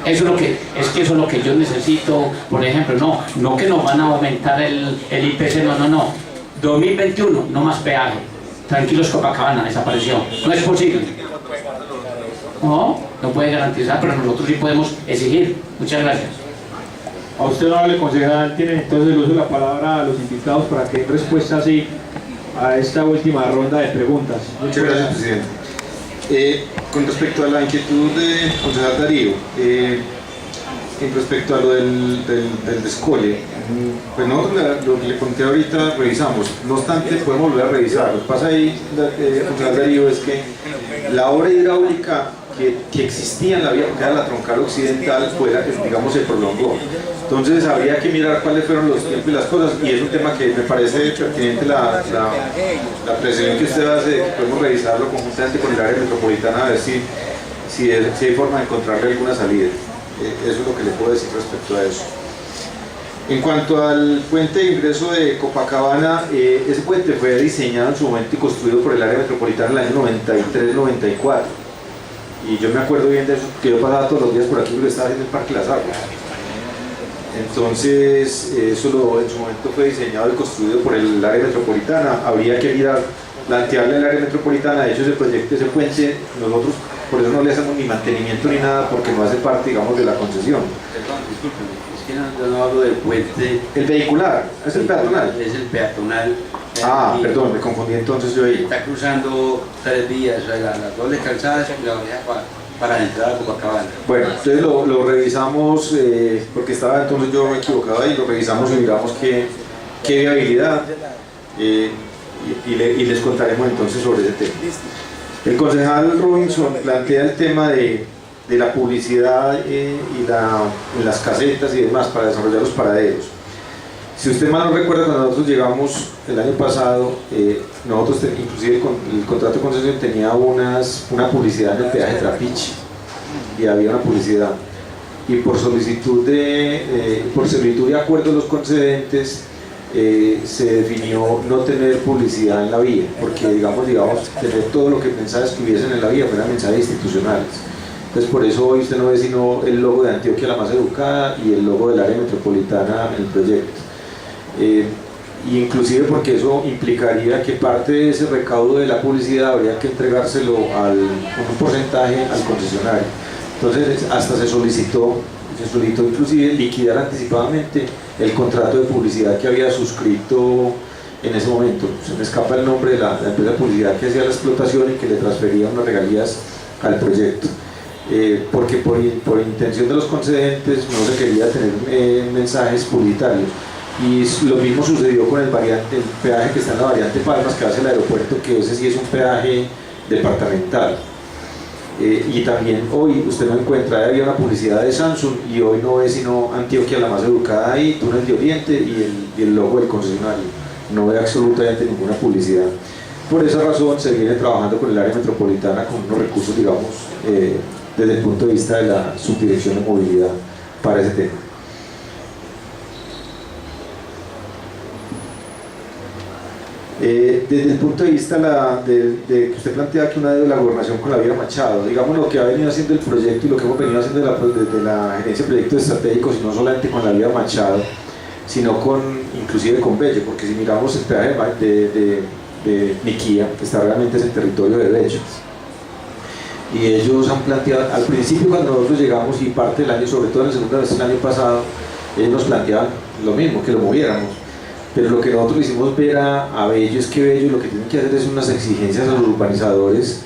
S5: Eso es lo que yo necesito, por ejemplo, no que nos van a aumentar el IPC, no.
S8: 2021, no más peaje. Tranquilos, Copacabana, desapareció. No es posible. No puede garantizar, pero nosotros sí podemos exigir. Muchas gracias.
S4: A usted, honorable concejal, tiene entonces el uso de la palabra a los invitados para que den respuesta así a esta última ronda de preguntas.
S1: Muchas gracias, presidente. Con respecto a la inquietud de concejal Darío, en respecto a lo del descole, pues nosotros lo que le conté ahorita revisamos, no obstante podemos volver a revisar. Lo que pasa ahí, concejal Darío, es que la obra hidráulica que existía en la vía, porque era la troncal occidental, fue la que, digamos, se prolongó. Entonces habría que mirar cuáles fueron los tiempos y las cosas, y es un tema que me parece pertinente la precisión que usted hace, que podemos revisarlo conjuntamente con el área metropolitana a ver si hay forma de encontrarle alguna salida. Eso es lo que le puedo decir respecto a eso. En cuanto al puente de ingreso de Copacabana, ese puente fue diseñado en su momento y construido por el área metropolitana en el año 93-94. Y yo me acuerdo bien de eso, que yo pasaba todos los días por aquí porque estaba haciendo el Parque Las Aguas. Entonces, eso en su momento fue diseñado y construido por el área metropolitana. Habría que mirar, plantearle al área metropolitana. De hecho, ese proyecto, ese puente, nosotros por eso no le hacemos ni mantenimiento ni nada, porque no hace parte, digamos, de la concesión.
S5: Perdón, discúlpeme, es que no hablo del puente.
S1: El vehicular, es el peatonal.
S5: Es el peatonal.
S1: Perdón, me confundí entonces yo ahí.
S5: Está cruzando 3 vías, o sea, las dobles calzadas y la vía para entrar a Copacabana.
S1: Bueno, entonces lo revisamos, porque estaba entonces yo equivocado ahí, lo revisamos y miramos qué viabilidad, y les contaremos entonces sobre ese tema. El concejal Robinson plantea el tema de la publicidad y las casetas y demás para desarrollar los paraderos. Si usted mal no recuerda, cuando nosotros llegamos el año pasado, nosotros inclusive el contrato de concesión tenía una publicidad en el peaje Trapiche, y había una publicidad, y por solicitud de acuerdo de los concedentes, se definió no tener publicidad en la vía, porque digamos tener todo lo que mensajes que hubiesen en la vía fueran mensajes institucionales. Entonces por eso hoy usted no ve sino el logo de Antioquia la más educada y el logo del área metropolitana en el proyecto. Y inclusive porque eso implicaría que parte de ese recaudo de la publicidad habría que entregárselo con un porcentaje al concesionario. Entonces hasta se solicitó inclusive liquidar anticipadamente el contrato de publicidad que había suscrito en ese momento. Se me escapa el nombre de la empresa de publicidad que hacía la explotación y que le transfería unas regalías al proyecto. Porque por intención de los concedentes no se quería tener mensajes publicitarios. Y lo mismo sucedió con el peaje que está en la variante Palmas, que hace el aeropuerto, que ese sí es un peaje departamental. Y también hoy usted no encuentra, había una publicidad de Samsung y hoy no ve sino Antioquia la más educada ahí, Túnel de Oriente y el logo del concesionario. No ve absolutamente ninguna publicidad. Por esa razón se viene trabajando con el área metropolitana con unos recursos, digamos, desde el punto de vista de la subdirección de movilidad para ese tema. Desde el punto de vista de que usted plantea que una de la gobernación con la vía Machado, digamos lo que ha venido haciendo el proyecto y lo que hemos venido haciendo desde la gerencia de proyectos estratégicos, y no solamente con la vía Machado, sino inclusive con Bello, porque si miramos el peaje de Niquía, que está realmente en el territorio de Bello, y ellos han planteado, al principio cuando nosotros llegamos y parte del año, sobre todo en el segundo semestre del año pasado, ellos nos planteaban lo mismo, que lo moviéramos. Pero lo que nosotros le hicimos ver a Bello es que Bello lo que tiene que hacer es unas exigencias a los urbanizadores,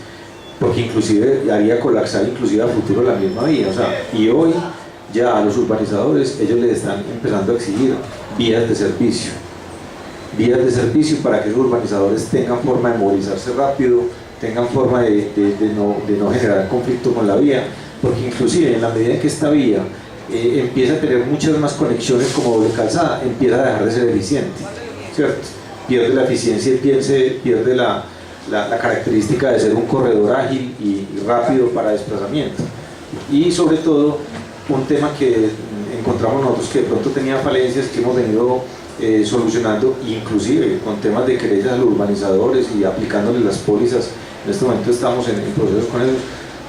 S1: porque inclusive haría colapsar inclusive a futuro la misma vía. O sea, y hoy ya a los urbanizadores ellos les están empezando a exigir vías de servicio para que los urbanizadores tengan forma de movilizarse rápido, tengan forma de no generar conflicto con la vía, porque inclusive en la medida en que esta vía empieza a tener muchas más conexiones como doble calzada, empieza a dejar de ser eficiente, ¿cierto? Pierde la eficiencia y pierde la característica de ser un corredor ágil y rápido para desplazamiento. Y sobre todo, un tema que encontramos nosotros que de pronto tenía falencias, que hemos venido solucionando, inclusive con temas de querellas a los urbanizadores y aplicándoles las pólizas. En este momento estamos en procesos con ellos.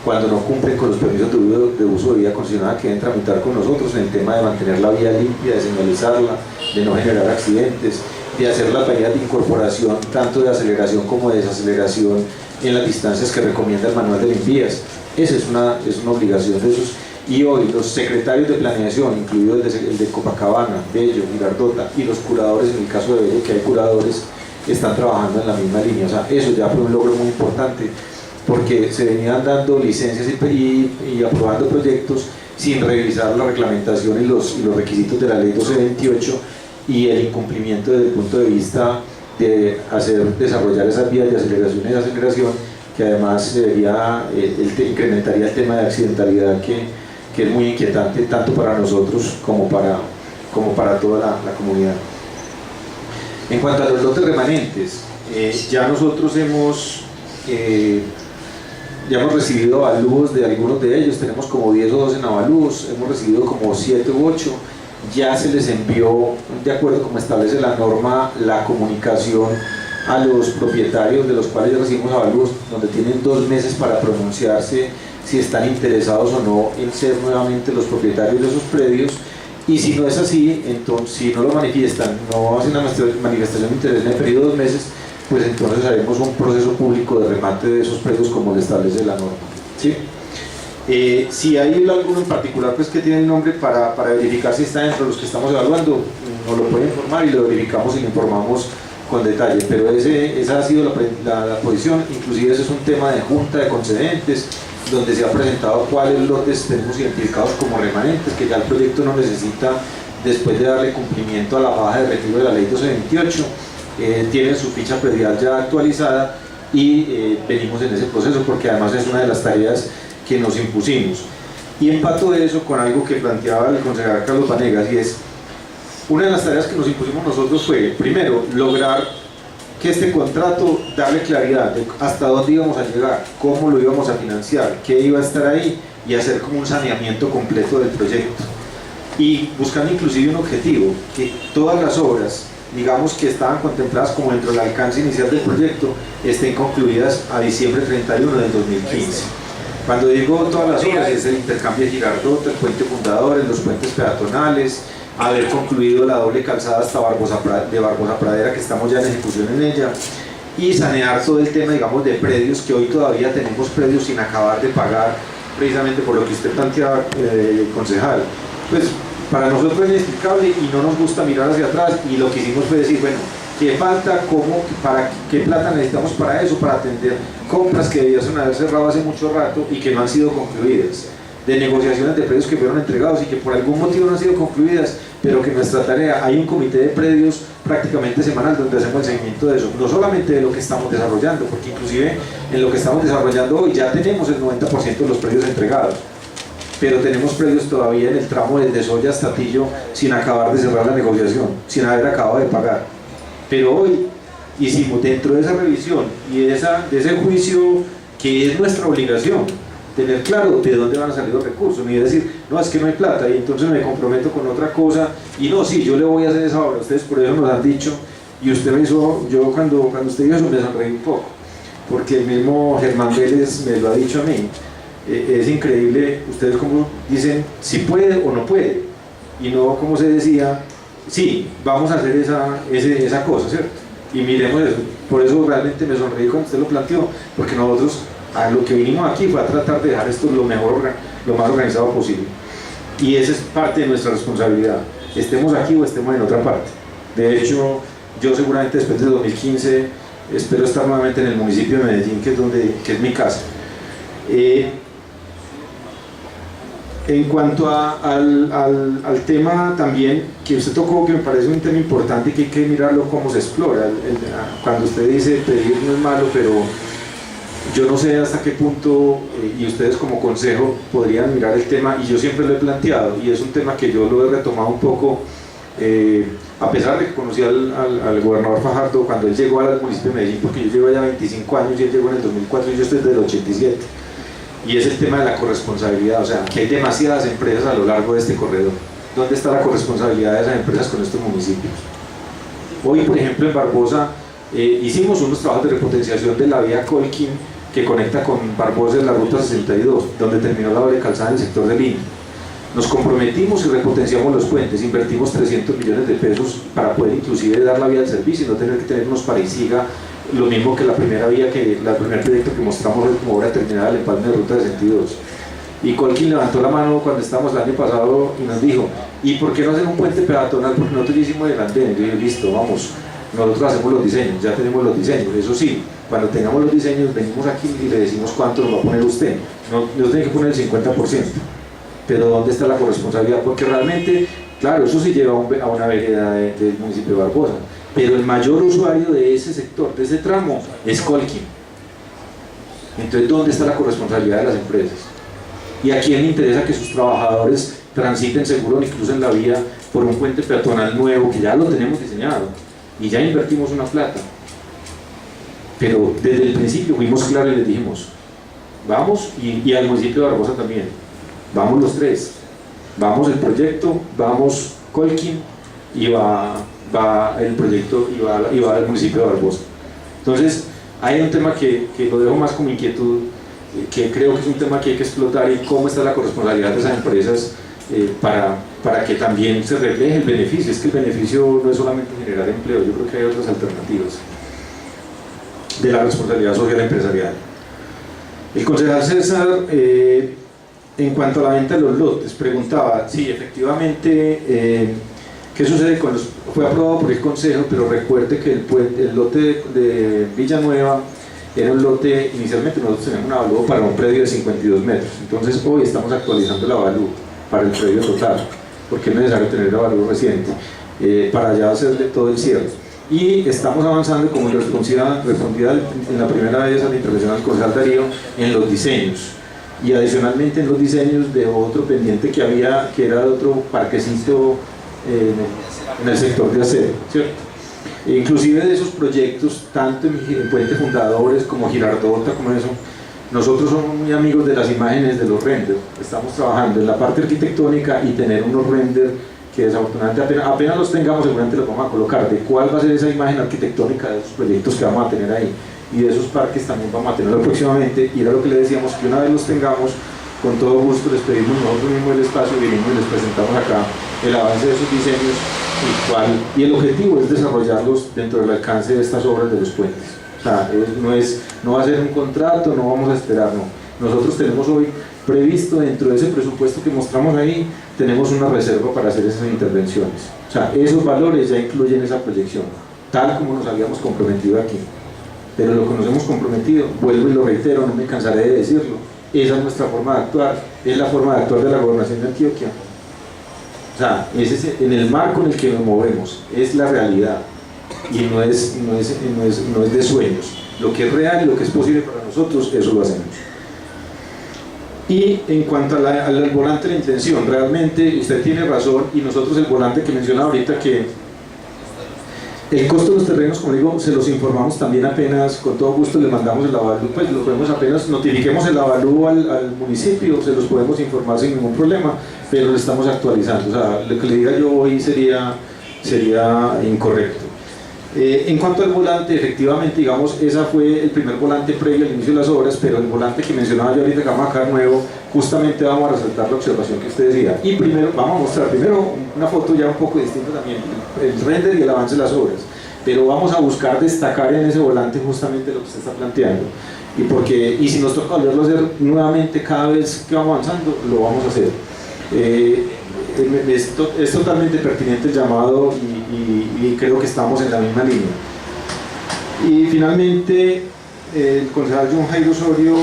S1: Cuando no cumplen con los permisos de uso de vía concesionada, que deben tramitar con nosotros en el tema de mantener la vía limpia, de señalizarla, de no generar accidentes, de hacer las medidas de incorporación tanto de aceleración como de desaceleración en las distancias que recomienda el manual de Vinvías. Esa es una obligación de esos. Y hoy los secretarios de planeación, incluido el de Copacabana, Bello, Girardota, y los curadores, en el caso de Bello que hay curadores, están trabajando en la misma línea. O sea, eso ya fue un logro muy importante, porque se venían dando licencias y aprobando proyectos sin revisar la reglamentación y los requisitos de la ley 1228 y el incumplimiento desde el punto de vista de desarrollar esas vías de aceleración y desaceleración, que además incrementaría el tema de accidentalidad que es muy inquietante tanto para nosotros como para toda la comunidad. En cuanto a los lotes remanentes, ya nosotros hemos recibido avalúos de algunos de ellos, tenemos como 10 o 12 en avalúos, hemos recibido como 7 u 8, ya se les envió, de acuerdo como establece la norma, la comunicación a los propietarios de los cuales ya recibimos avalúos, donde tienen 2 meses para pronunciarse si están interesados o no en ser nuevamente los propietarios de esos predios, y si no es así, entonces si no lo manifiestan, no hacen una manifestación de interés en el periodo de 2 meses, pues entonces haremos un proceso público de remate de esos predios como lo establece la norma, ¿sí? Si hay alguno en particular pues, que tiene el nombre para verificar si está dentro de los que estamos evaluando, nos lo puede informar y lo verificamos y lo informamos con detalle, pero esa ha sido la posición. Inclusive ese es un tema de junta de concedentes, donde se ha presentado cuáles lotes tenemos identificados como remanentes, que ya el proyecto no necesita, después de darle cumplimiento a la baja de retiro de la ley 1228, tienen su ficha predial ya actualizada y venimos en ese proceso porque además es una de las tareas que nos impusimos. Y empato de eso con algo que planteaba el concejal Carlos Vanegas, y es una de las tareas que nos impusimos nosotros fue, primero, lograr que este contrato, darle claridad de hasta dónde íbamos a llegar, cómo lo íbamos a financiar, qué iba a estar ahí, y hacer como un saneamiento completo del proyecto. Y buscando inclusive un objetivo, que todas las obras, digamos que estaban contempladas como dentro del alcance inicial del proyecto, estén concluidas a diciembre 31 del 2015. Cuando digo todas las obras, es el intercambio de Girardota, el puente Fundadores, los puentes peatonales, haber concluido la doble calzada hasta Barbosa Pradera, que estamos ya en ejecución en ella, y sanear todo el tema, digamos, de predios, que hoy todavía tenemos predios sin acabar de pagar, precisamente por lo que usted planteaba, concejal. Pues para nosotros es inexplicable y no nos gusta mirar hacia atrás, y lo que hicimos fue decir, bueno, ¿qué falta? ¿Qué plata necesitamos para eso? Para atender compras que debiesen haber cerrado hace mucho rato y que no han sido concluidas, de negociaciones de predios que fueron entregados y que por algún motivo no han sido concluidas, pero que nuestra tarea, hay un comité de predios prácticamente semanal donde hacemos el seguimiento de eso, no solamente de lo que estamos desarrollando, porque inclusive en lo que estamos desarrollando hoy ya tenemos el 90% de los predios entregados, pero tenemos predios todavía en el tramo desde Soya hasta Tillo sin acabar de cerrar la negociación, sin haber acabado de pagar. Pero hoy hicimos, dentro de esa revisión y de ese juicio, que es nuestra obligación, tener claro de dónde van a salir los recursos, ni decir, no, es que no hay plata y entonces me comprometo con otra cosa, y no, sí, yo le voy a hacer esa obra, ustedes por eso nos han dicho, y usted me hizo, yo cuando usted dijo eso me sonreí un poco, porque el mismo Germán Vélez me lo ha dicho a mí, es increíble, ustedes como dicen, si puede o no puede, y no como se decía, sí, vamos a hacer esa cosa, ¿cierto? Y miremos eso, por eso realmente me sonreí cuando usted lo planteó, porque nosotros a lo que vinimos aquí fue a tratar de dejar esto lo más organizado posible, y esa es parte de nuestra responsabilidad, estemos aquí o estemos en otra parte. De hecho, yo seguramente después de 2015 espero estar nuevamente en el municipio de Medellín, que es mi casa. En cuanto al tema también que usted tocó, que me parece un tema importante y que hay que mirarlo cómo se explora, cuando usted dice pedir no es malo, pero yo no sé hasta qué punto, y ustedes como consejo podrían mirar el tema, y yo siempre lo he planteado, y es un tema que yo lo he retomado un poco, a pesar de que conocí al gobernador Fajardo cuando él llegó al municipio de Medellín, porque yo llevo ya 25 años y él llegó en el 2004 y yo estoy desde el 87, y es el tema de la corresponsabilidad, o sea, que hay demasiadas empresas a lo largo de este corredor. ¿Dónde está la corresponsabilidad de esas empresas con estos municipios? Hoy, por ejemplo, en Barbosa hicimos unos trabajos de repotenciación de la vía Colquín que conecta con Barbosa en la ruta 62, donde terminó la doble calzada en el sector del INE. Nos comprometimos y repotenciamos los puentes, invertimos 300 millones de pesos para poder inclusive dar la vía del servicio y no tener que tenernos para y siga, lo mismo que la primera vía, que el primer proyecto que mostramos como obra terminada, el empalme de ruta de sentido 2. Y Colkin levantó la mano cuando estábamos el año pasado y nos dijo, ¿y por qué no hacen un puente peatonal? Porque nosotros hicimos el andén. Yo dije, listo, vamos, nosotros hacemos los diseños, ya tenemos los diseños. Eso sí, cuando tengamos los diseños venimos aquí y le decimos cuánto nos va a poner usted. No tiene que poner el 50%. Pero ¿dónde está la corresponsabilidad? Porque realmente, claro, eso sí lleva a una vereda del municipio de Barbosa, pero el mayor usuario de ese sector, de ese tramo, es Colkin. Entonces, ¿dónde está la corresponsabilidad de las empresas? ¿Y a quién le interesa que sus trabajadores transiten seguro incluso en la vía por un puente peatonal nuevo, que ya lo tenemos diseñado y ya invertimos una plata? Pero desde el principio fuimos claros y les dijimos, vamos, y al municipio de Barbosa también, vamos los tres, vamos el proyecto, vamos Colkin y va el proyecto y va al municipio de Barbosa. Entonces hay un tema que lo dejo más como inquietud, que creo que es un tema que hay que explotar, y cómo está la corresponsabilidad de esas empresas para que también se refleje el beneficio. Es que el beneficio no es solamente generar empleo, yo creo que hay otras alternativas de la responsabilidad social empresarial. El concejal César, en cuanto a la venta de los lotes, preguntaba, sí, efectivamente, ¿qué sucede cuando fue aprobado por el Consejo? Pero recuerde que el lote de Villanueva era un lote, inicialmente nosotros teníamos un avalúo para un predio de 52 metros, entonces hoy estamos actualizando el avalúo para el predio total, porque es necesario tener el avalúo reciente, para ya hacerle todo el cierre. Y estamos avanzando, como respondía en la primera vez a la intervención del concejal Darío, en los diseños, y adicionalmente en los diseños de otro pendiente que había, que era de otro parquecito en el sector de acero, ¿cierto? E inclusive de esos proyectos, tanto en Puente Fundadores como Girardota, como eso, nosotros somos muy amigos de las imágenes de los renders. Estamos trabajando en la parte arquitectónica y tener unos renders que desafortunadamente apenas los tengamos, seguramente los vamos a colocar, de cuál va a ser esa imagen arquitectónica de esos proyectos que vamos a tener ahí, y de esos parques también vamos a tenerlo próximamente. Y era lo que le decíamos, que una vez los tengamos, con todo gusto les pedimos nosotros mismos el espacio, venimos y les presentamos acá el avance de esos diseños, y el objetivo es desarrollarlos dentro del alcance de estas obras de los puentes. O sea, no va a ser un contrato, no vamos a esperar, no. Nosotros tenemos hoy previsto, dentro de ese presupuesto que mostramos ahí, tenemos una reserva para hacer esas intervenciones. O sea, esos valores ya incluyen esa proyección, tal como nos habíamos comprometido aquí. Pero lo que nos hemos comprometido, vuelvo y lo reitero, no me cansaré de decirlo, esa es nuestra forma de actuar, es la forma de actuar de la Gobernación de Antioquia. O sea, ese en el marco en el que nos movemos, es la realidad, y no es de sueños. Lo que es real y lo que es posible para nosotros, eso lo hacemos. Y en cuanto al volante de la intención, realmente usted tiene razón, y nosotros el volante que mencionaba ahorita, que el costo de los terrenos, como digo, se los informamos también apenas, con todo gusto le mandamos el avalúo, pues lo podemos apenas, notifiquemos el avalúo al municipio, se los podemos informar sin ningún problema, pero lo estamos actualizando. O sea, lo que le diga yo hoy sería incorrecto. En cuanto al volante, efectivamente, digamos, esa fue el primer volante previo al inicio de las obras, pero el volante que mencionaba yo ahorita, que vamos a sacar nuevo, justamente vamos a resaltar la observación que usted decía. Y primero, vamos a mostrar primero una foto ya un poco distinta también, el render y el avance de las obras, pero vamos a buscar destacar en ese volante justamente lo que usted está planteando. Y si nos toca volverlo a hacer nuevamente cada vez que vamos avanzando, lo vamos a hacer. Es totalmente pertinente el llamado, y creo que estamos en la misma línea. Y finalmente, el concejal John Jairo Osorio,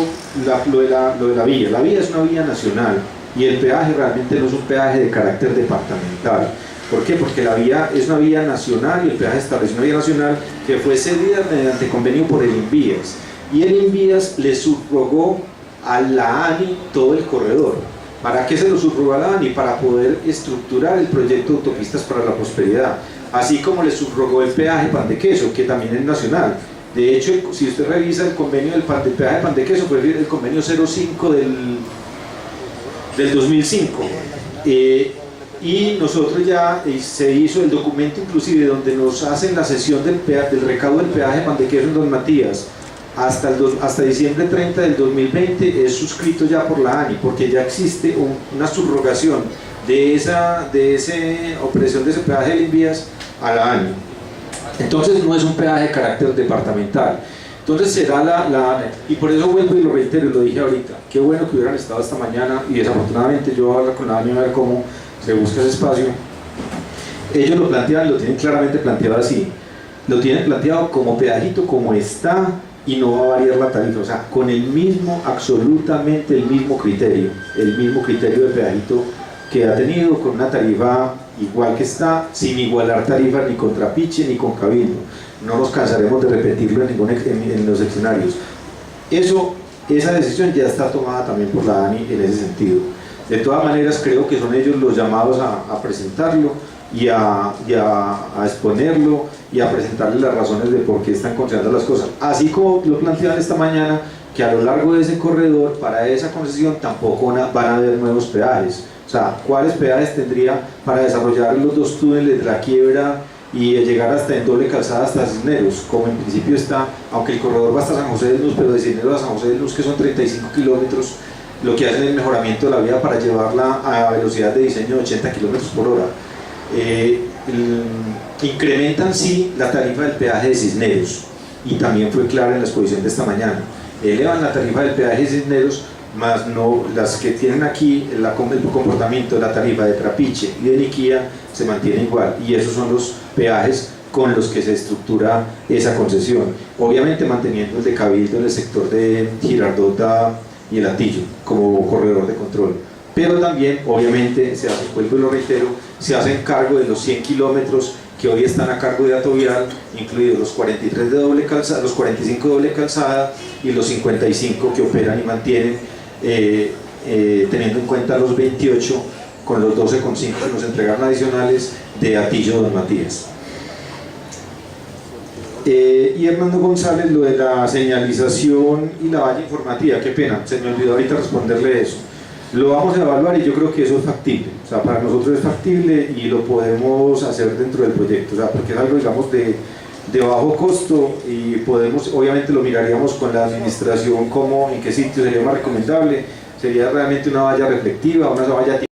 S1: lo de la vía. La vía es una vía nacional, y el peaje realmente no es un peaje de carácter departamental. ¿Por qué? Porque la vía es una vía nacional, y el peaje establece una vía nacional que fue cedida mediante convenio por el Invías, y el Invías le subrogó a la ANI todo el corredor. ¿Para qué se lo subrogó a la ANI? Para poder estructurar el proyecto de autopistas para la prosperidad, así como le subrogó el peaje Pan de Queso, que también es nacional. De hecho, si usted revisa el convenio del peaje Pan de Queso, fue el convenio 05 del 2005. Y nosotros ya se hizo el documento inclusive donde nos hacen la cesión del recaudo del peaje Pan de Queso en Don Matías hasta diciembre 30 del 2020 es suscrito ya por la ANI, porque ya existe una subrogación de esa operación de ese peaje de Invías a la ANI. Entonces no es un peaje de carácter departamental. Entonces será y por eso vuelvo y lo reitero y lo dije ahorita, qué bueno que hubieran estado esta mañana, y desafortunadamente yo voy a hablar con la ANI a ver cómo se busca ese espacio. Ellos lo plantean, lo tienen claramente planteado así, lo tienen planteado como pedajito como está, y no va a variar la tarifa, o sea, con el mismo, absolutamente el mismo criterio de pedajito que ha tenido, con una tarifa igual que está, sin igualar tarifas ni con Trapiche ni con Cabildo. No nos cansaremos de repetirlo en los escenarios. Esa decisión ya está tomada también por la ANI en ese sentido. De todas maneras, creo que son ellos los llamados a presentarlo y a exponerlo y a presentarles las razones de por qué están considerando las cosas. Así como lo planteaban esta mañana, que a lo largo de ese corredor, para esa concesión, tampoco van a haber nuevos peajes. O sea, ¿cuáles peajes tendría para desarrollar los dos túneles de la quiebra y llegar hasta en doble calzada hasta Cisneros? Como en principio está, aunque el corredor va hasta San José de Luz, pero de Cisneros a San José de Luz, que son 35 kilómetros, lo que hacen es el mejoramiento de la vía para llevarla a velocidad de diseño de 80 kilómetros por hora. Incrementan sí la tarifa del peaje de Cisneros, y también fue claro en la exposición de esta mañana. Elevan la tarifa del peaje de Cisneros, más no las que tienen aquí. El comportamiento de la tarifa de Trapiche y de Niquía se mantiene igual, y esos son los peajes con los que se estructura esa concesión, obviamente manteniendo el de Cabildo en el sector de Girardota y el Atillo como corredor de control, pero también obviamente se hace, vuelvo y lo reitero, se hacen cargo de los 100 kilómetros que hoy están a cargo de Atovial, incluidos los 43 de doble calzada, los 45 de doble calzada y los 55 que operan y mantienen, teniendo en cuenta los 28 con los 12,5 que nos entregaron adicionales de Atillo Don Matías. Y Hernando González, lo de la señalización y la valla informativa, qué pena, se me olvidó ahorita responderle eso. Lo vamos a evaluar y yo creo que eso es factible, o sea, para nosotros es factible y lo podemos hacer dentro del proyecto, o sea, porque es algo, digamos, de bajo costo, y podemos, obviamente lo miraríamos con la administración como en qué sitio sería más recomendable. Sería realmente una valla reflectiva, una valla tipo